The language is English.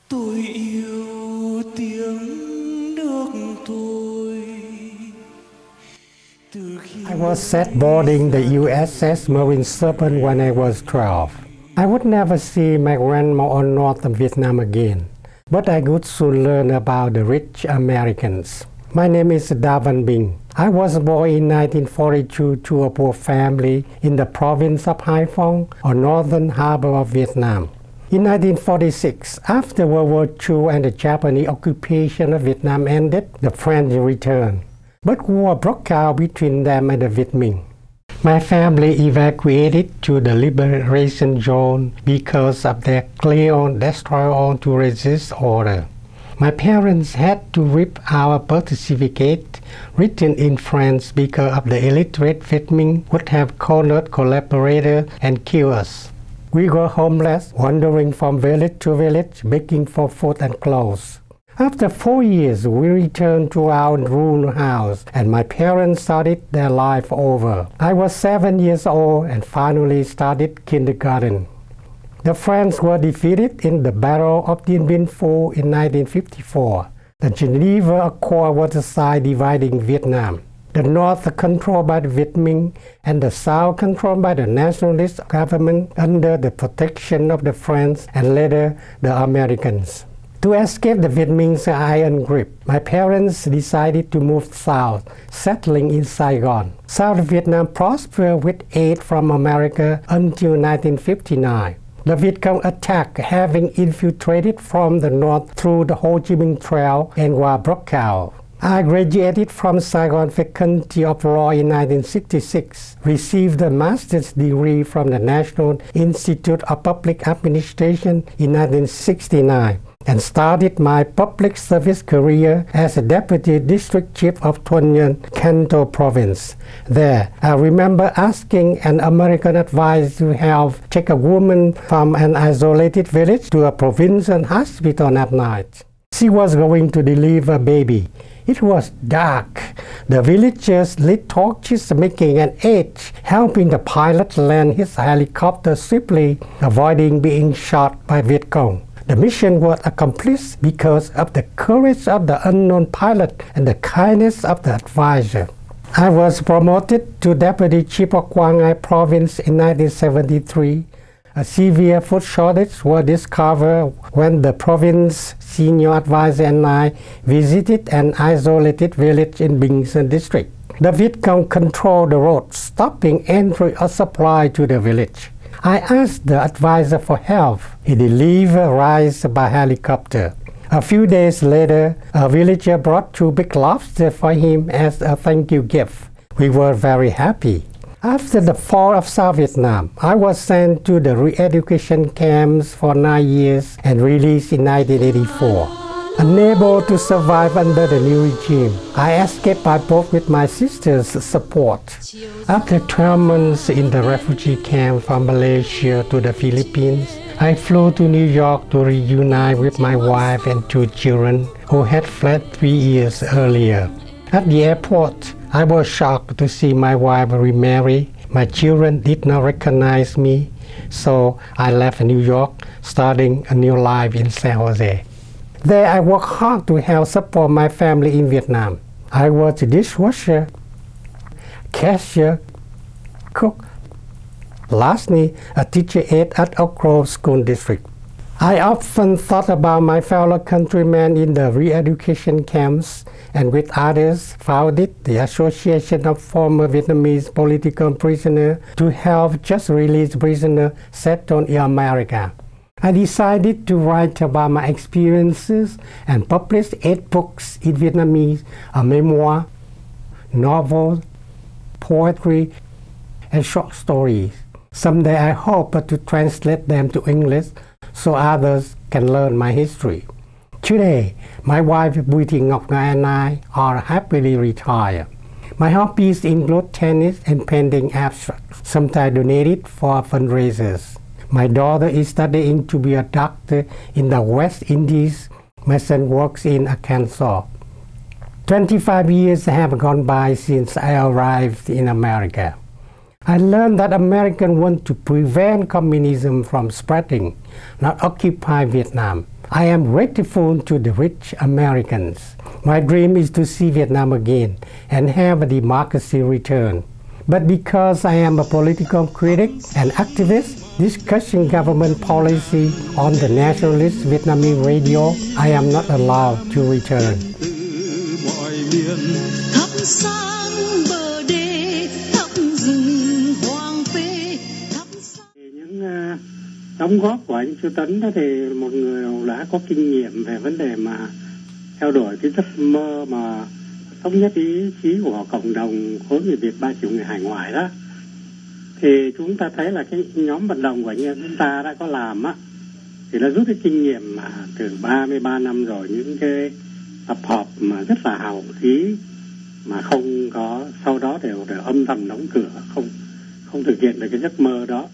Tôi yêu tiếng nước tôi. I was set boarding the USS Marine Serpent when I was 12. I would never see my grandma on North Vietnam again, but I could soon learn about the rich Americans. My name is Dao van Binh. I was born in 1942 to a poor family in the province of Hai Phong, or northern harbor of Vietnam. In 1946, after World War II and the Japanese occupation of Vietnam ended, the French returned. But war broke out between them and the Vietnamese. My family evacuated to the liberation zone because of their clear destroy to resist order. My parents had to rip our birth certificate written in French because of the illiterate Vietnamese would have cornered collaborators and killed us. We were homeless, wandering from village to village, begging for food and clothes. After 4 years, we returned to our ruined house, and my parents started their life over. I was 7 years old and finally started kindergarten. The French were defeated in the Battle of Dien Bien Phu in 1954. The Geneva Accord was signed dividing Vietnam. The North controlled by the Vietnamese and the South controlled by the nationalist government under the protection of the French and later the Americans. To escape the Vietnamese iron grip, my parents decided to move south, settling in Saigon. South Vietnam prospered with aid from America until 1959. The Viet Cong attack, having infiltrated from the north through the Ho Chi Minh Trail, and war broke out. I graduated from Saigon Faculty of Law in 1966, received a master's degree from the National Institute of Public Administration in 1969, and started my public service career as a Deputy District Chief of Thuan Nhan, Canton Province. There, I remember asking an American advisor to help take a woman from an isolated village to a provincial hospital at night. She was going to deliver a baby. It was dark. The villagers lit torches, making an edge, helping the pilot land his helicopter swiftly, avoiding being shot by Viet Cong. The mission was accomplished because of the courage of the unknown pilot and the kindness of the advisor. I was promoted to Deputy Chief of Quang Ngai Province in 1973. A severe food shortage was discovered when the province senior advisor and I visited an isolated village in Binh Sơn district. The Viet Cong controlled the road, stopping entry of supply to the village. I asked the advisor for help. He delivered rice by helicopter. A few days later, a villager brought 2 big lobsters for him as a thank you gift. We were very happy. After the fall of South Vietnam, I was sent to the re-education camps for 9 years and released in 1984. Unable to survive under the new regime, I escaped by boat with my sister's support. After 12 months in the refugee camp from Malaysia to the Philippines, I flew to New York to reunite with my wife and 2 children who had fled 3 years earlier. At the airport, I was shocked to see my wife remarry. My children did not recognize me, so I left New York, starting a new life in San Jose. There I worked hard to help support my family in Vietnam. I was a dishwasher, cashier, cook, lastly a teacher aide at Oak Grove School District. I often thought about my fellow countrymen in the re-education camps, and with others founded the Association of Former Vietnamese Political Prisoners to help just released prisoners settled in America. I decided to write about my experiences and published 8 books in Vietnamese, a memoir, novels, poetry, and short stories. Someday I hope to translate them to English so others can learn my history. Today, my wife Bùi Thị Ngọc Nga and I are happily retired. My hobbies include tennis and painting abstract, sometimes donated for fundraisers. My daughter is studying to be a doctor in the West Indies. My son works in Arkansas. 25 years have gone by since I arrived in America. I learned that Americans want to prevent communism from spreading, not occupy Vietnam. I am grateful to the rich Americans. My dream is to see Vietnam again and have a democracy return. But because I am a political critic and activist discussing government policy on the nationalist Vietnamese radio, I am not allowed to return. Thắp sáng bờ đê, thắp rừng hoang phế, thắp sáng... Những đóng góp của anh Sư Tấn đó thì một người đã có kinh nghiệm về vấn đề mà theo đuổi cái giấc mơ mà thống nhất ý chí của cộng đồng khối người Việt 3 triệu người hải ngoại đó, thì chúng ta thấy là cái nhóm vận động của anh em chúng ta đã có làm á, thì đã rút cái kinh nghiệm mà từ 33 năm rồi, những cái tập hợp mà rất là hào khí mà không có, sau đó đều âm thầm đóng cửa, không thực hiện được cái giấc mơ đó.